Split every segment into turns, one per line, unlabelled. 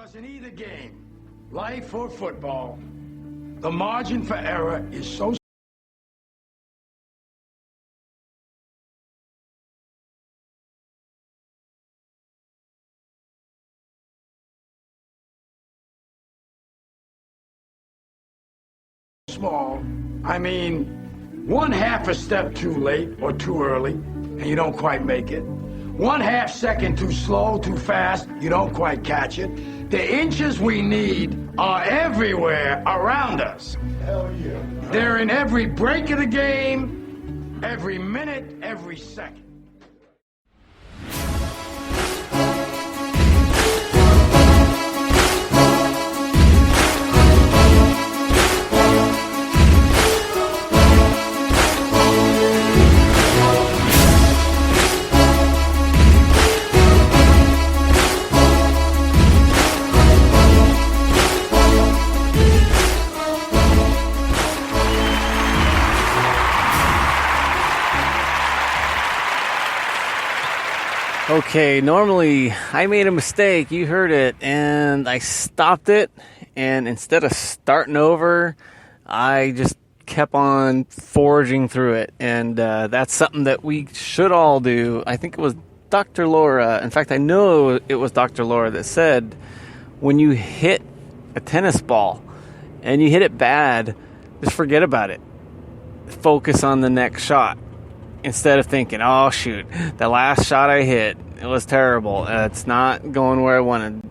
Because in either game, life or football, the margin for error is so small. I mean, one half a step too late or too early, and you don't quite make it. 1/2 second too slow, too fast, you don't quite catch it. The inches we need are everywhere around us. Hell yeah. They're in every break of the game, every minute, every second.
Okay, normally I made a mistake, you heard it, and I stopped it, and instead of starting over, I just kept on forging through it, and that's something that we should all do. I think it was Dr. Laura, in fact, I know it was Dr. Laura that said, when you hit a tennis ball, and you hit it bad, just forget about it. Focus on the next shot. Instead of thinking, oh shoot, the last shot I hit, it was terrible. It's not going where I wanted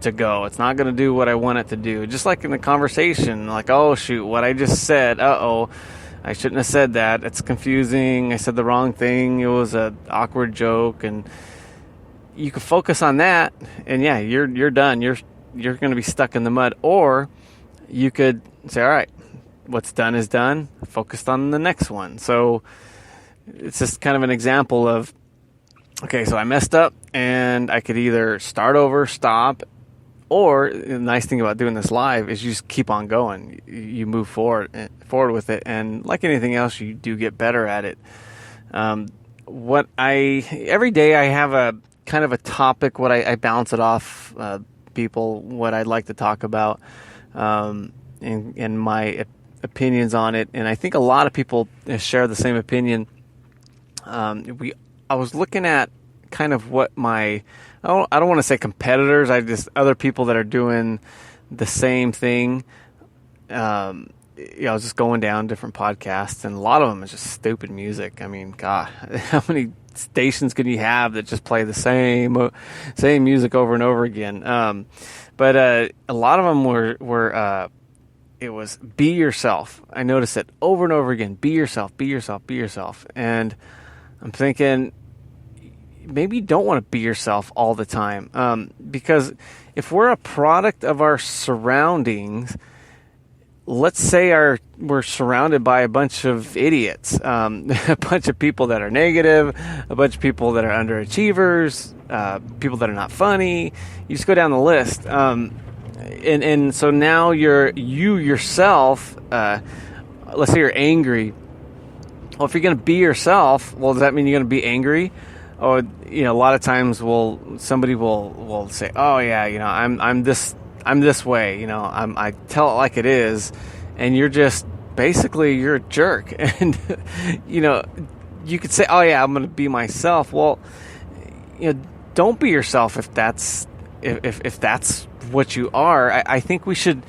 to go. It's not going to do what I want it to do. Just like in the conversation, like, oh shoot, what I just said, I shouldn't have said that. It's confusing. I said the wrong thing. It was an awkward joke. And you can focus on that, and yeah, you're done. You're going to be stuck in the mud. Or you could say, all right, what's done is done. Focused on the next one. So it's just kind of an example of, okay, so I messed up, and I could either start over, stop, or the nice thing about doing this live is you just keep on going. You move forward with it, and like anything else, you do get better at it. Every day I have a kind of a topic, I bounce it off people, what I'd like to talk about, and my opinions on it, and I think a lot of people share the same opinion. I was looking at kind of what I don't want to say competitors, other people that are doing the same thing. I was just going down different podcasts, and a lot of them is just stupid music. I mean, God, how many stations can you have that just play the same music over and over again? But a lot of them were it was be yourself. I noticed it over and over again. Be yourself, be yourself, be yourself. And I'm thinking, maybe you don't want to be yourself all the time. Because if we're a product of our surroundings, let's say we're surrounded by a bunch of idiots, a bunch of people that are negative, a bunch of people that are underachievers, people that are not funny. You just go down the list. And so now you yourself, let's say you're angry. Well, if you're going to be yourself, well, does that mean you're going to be angry? Or, a lot of times somebody will say, oh yeah, I'm this way, I tell it like it is, and you're just, basically you're a jerk. And, you could say, oh yeah, I'm going to be myself. Well, don't be yourself if that's what you are. I think we should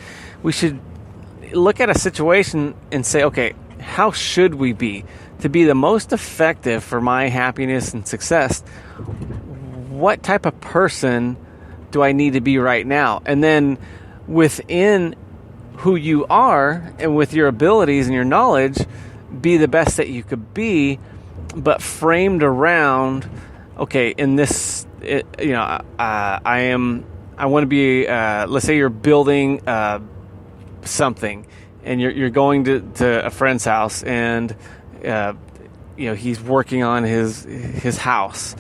look at a situation and say, okay, how should we be to be the most effective for my happiness and success? What type of person do I need to be right now? And then within who you are and with your abilities and your knowledge, be the best that you could be, but framed around, okay, in this, I want to be, let's say you're building something, and you're going to a friend's house, and he's working on his house,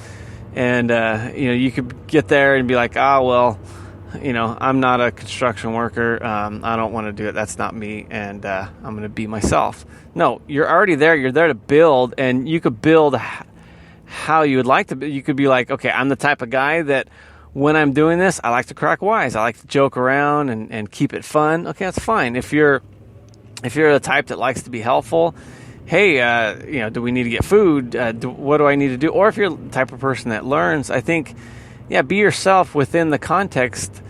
and you could get there and be like, I'm not a construction worker, I don't want to do it, that's not me, and I'm going to be myself. No, you're already there. You're there to build, and you could build how you would like to be. You could be like, okay, I'm the type of guy that when I'm doing this, I like to crack wise. I like to joke around and keep it fun. Okay, that's fine. If you're the type that likes to be helpful, hey, do we need to get food? What do I need to do? Or if you're the type of person that learns, I think, be yourself within the context,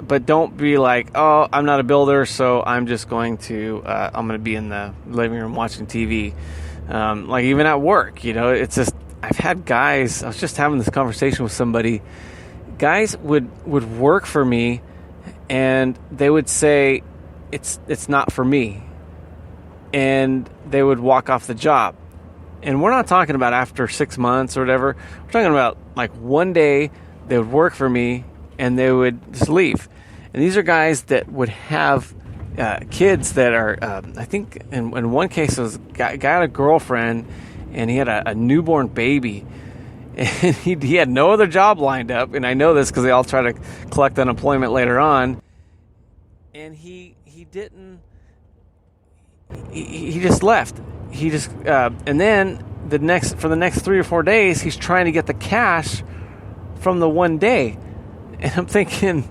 but don't be like, oh, I'm not a builder, so I'm just going to, I'm going to be in the living room watching TV. Like even at work, it's just, I've had guys, I was just having this conversation with somebody, guys would work for me and they would say, it's not for me. And they would walk off the job. And we're not talking about after 6 months or whatever. We're talking about like one day they would work for me and they would just leave. And these are guys that would have kids that are, I think in one case it was a guy had a girlfriend and he had a newborn baby. And he had no other job lined up. And I know this because they all try to collect unemployment later on. And he didn't. He just left. He just and then for the next 3 or 4 days, he's trying to get the cash from the one day, and I'm thinking,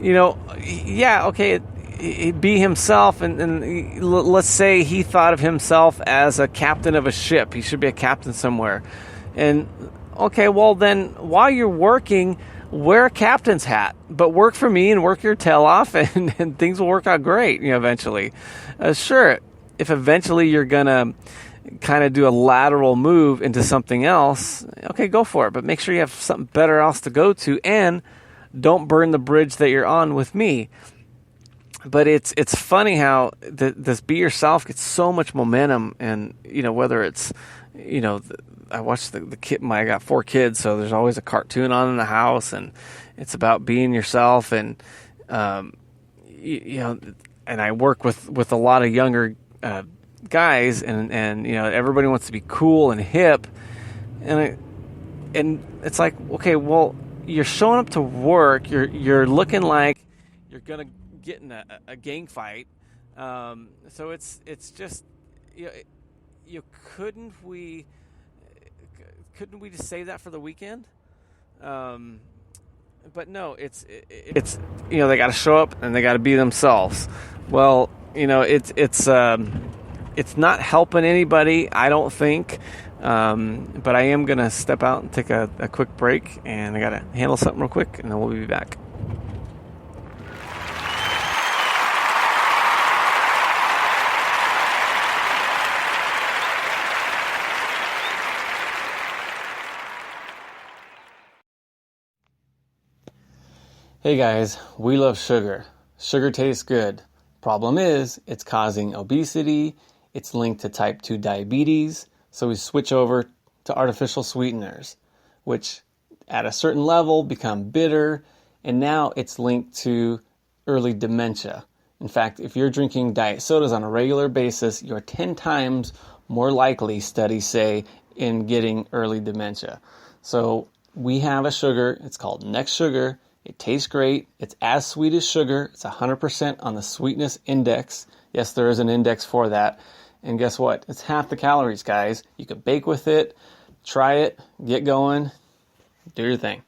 okay, he'd be himself, and let's say he thought of himself as a captain of a ship. He should be a captain somewhere, and okay, well then while you're working, wear a captain's hat, but work for me and work your tail off, and things will work out great, eventually. Sure, if eventually you're going to kind of do a lateral move into something else, okay, go for it, but make sure you have something better else to go to, and don't burn the bridge that you're on with me. But it's funny how this be yourself gets so much momentum, and, whether it's, I watch the kid. I got 4 kids, so there's always a cartoon on in the house, and it's about being yourself. And and I work with a lot of younger guys, and everybody wants to be cool and hip, and it's like, okay, well, you're showing up to work, you're looking like you're gonna get in a gang fight, so it's just couldn't we just save that for the weekend? But no, it's they got to show up and they got to be themselves. Well, it's not helping anybody, I don't think. But I am gonna step out and take a quick break, and I gotta handle something real quick, and then we'll be back. Hey guys, we love sugar. Sugar tastes good. Problem is, it's causing obesity, it's linked to type 2 diabetes, so we switch over to artificial sweeteners, which at a certain level become bitter, and now it's linked to early dementia. In fact, if you're drinking diet sodas on a regular basis, you're 10 times more likely, studies say, in getting early dementia. So we have a sugar, it's called Next Sugar. It tastes great. It's as sweet as sugar. It's 100% on the sweetness index. Yes, there is an index for that. And guess what? It's half the calories, guys. You can bake with it, try it, get going, do your thing.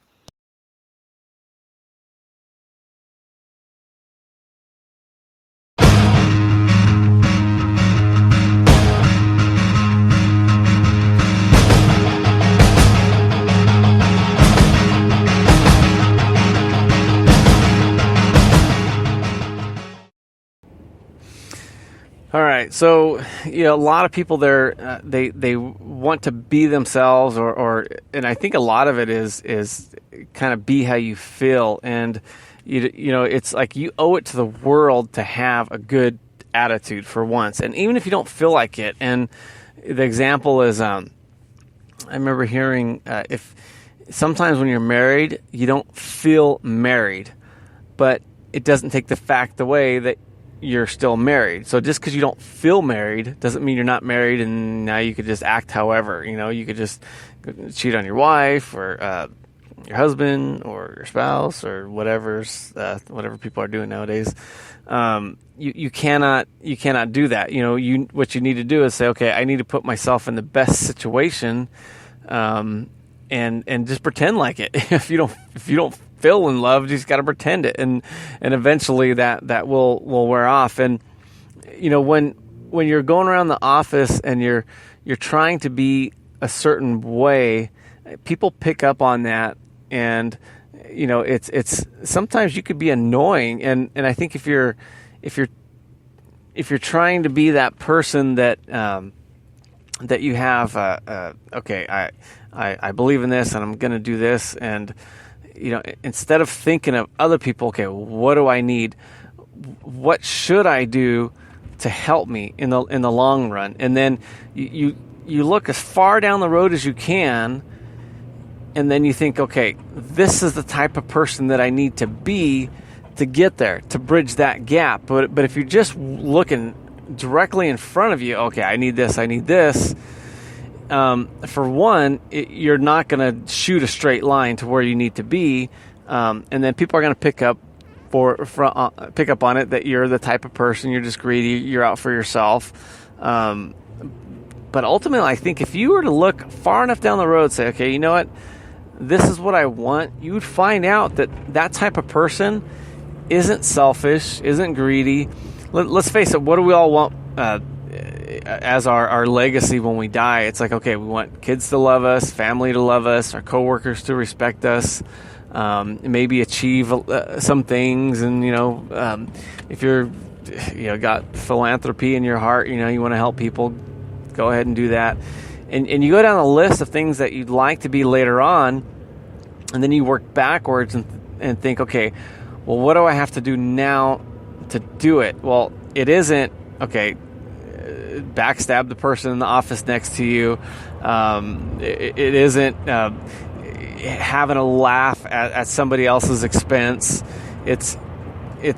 All right, so a lot of people there they want to be themselves, and I think a lot of it is kind of be how you feel, and it's like you owe it to the world to have a good attitude for once, and even if you don't feel like it. And the example is, I remember hearing if sometimes when you're married you don't feel married, but it doesn't take the fact away that you're still married. So just because you don't feel married doesn't mean you're not married, and now you could just act however. You could just cheat on your wife or your husband or your spouse or whatever people are doing nowadays. You cannot do that. What you need to do is say, okay, I need to put myself in the best situation, and just pretend like it. If you don't feeling loved. You just got to pretend it, and eventually that will wear off. And when you're going around the office and you're trying to be a certain way, people pick up on that, and it's sometimes you could be annoying. And I think if you're trying to be that person that that you have, okay, I believe in this and I'm going to do this, and instead of thinking of other people, okay, what do I need? What should I do to help me in the long run? And then you look as far down the road as you can, and then you think, okay, this is the type of person that I need to be to get there, to bridge that gap. But if you're just looking directly in front of you, okay, I need this, for one, you're not going to shoot a straight line to where you need to be, and then people are going to pick up on it that you're the type of person, you're just greedy, you're out for yourself. But ultimately, I think if you were to look far enough down the road, say, okay, you know what, this is what I want, you would find out that type of person isn't selfish, isn't greedy. Let's face it, what do we all want as our legacy when we die? It's like, okay, we want kids to love us, family to love us, our coworkers to respect us, maybe achieve some things, and if you're got philanthropy in your heart, you want to help people, go ahead and do that. And you go down a list of things that you'd like to be later on, and then you work backwards and think, okay, well, what do I have to do now to do it? Well, it isn't, okay, backstab the person in the office next to you. It isn't having a laugh at somebody else's expense. It's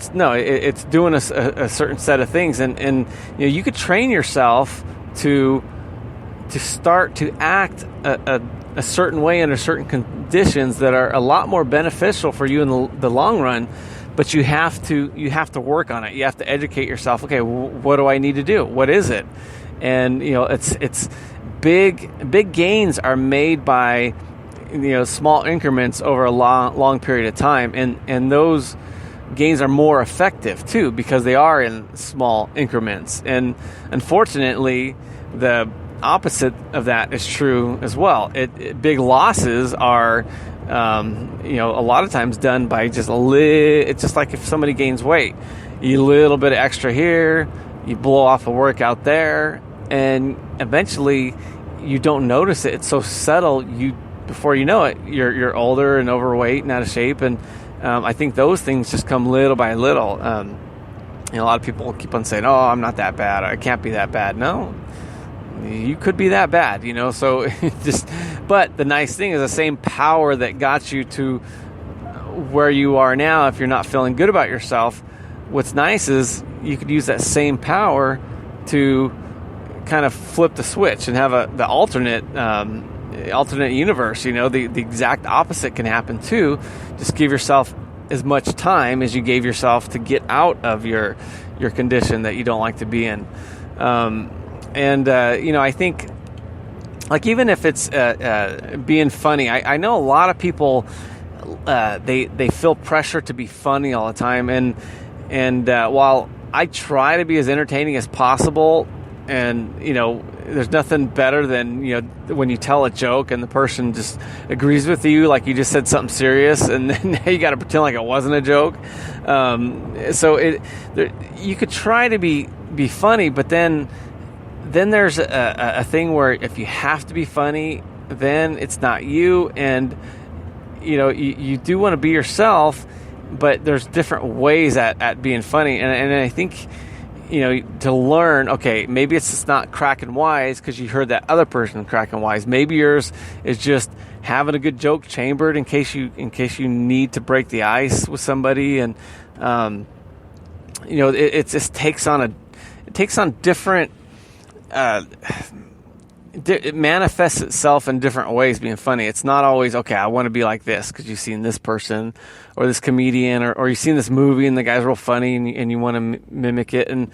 doing a certain set of things, and you could train yourself to start to act a certain way under certain conditions that are a lot more beneficial for you in the long run. But you have to work on it. You have to educate yourself. Okay, what do I need to do? What is it? And it's big gains are made by small increments over a long period of time, and those gains are more effective too because they are in small increments. And unfortunately, the opposite of that is true as well. Big losses are a lot of times done by just it's just like if somebody gains weight, a little bit of extra here, you blow off a workout there, and eventually you don't notice it. It's so subtle, before you know it, you're older and overweight and out of shape. And I think those things just come little by little. A lot of people keep on saying, "Oh, I'm not that bad. I can't be that bad." No, you could be that bad, So but the nice thing is the same power that got you to where you are now. If you're not feeling good about yourself, what's nice is you could use that same power to kind of flip the switch and have the alternate universe. The exact opposite can happen too. Just give yourself as much time as you gave yourself to get out of your condition that you don't like to be in. I think, like, even if it's being funny, I know a lot of people, they feel pressure to be funny all the time. And while I try to be as entertaining as possible, and, there's nothing better than, when you tell a joke and the person just agrees with you, like you just said something serious, and then you got to pretend like it wasn't a joke. You could try to be funny, but then there's a thing where if you have to be funny, then it's not you. And, you do want to be yourself, but there's different ways at being funny. And I think, to learn, okay, maybe it's just not cracking wise because you heard that other person cracking wise. Maybe yours is just having a good joke chambered in case you need to break the ice with somebody. And, it just takes on different, it manifests itself in different ways being funny. It's not always, okay, I want to be like this because you've seen this person or this comedian or you've seen this movie and the guy's real funny and you want to mimic it. And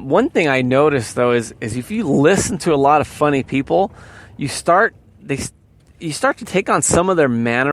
one thing I noticed, though, is if you listen to a lot of funny people, you start to take on some of their manner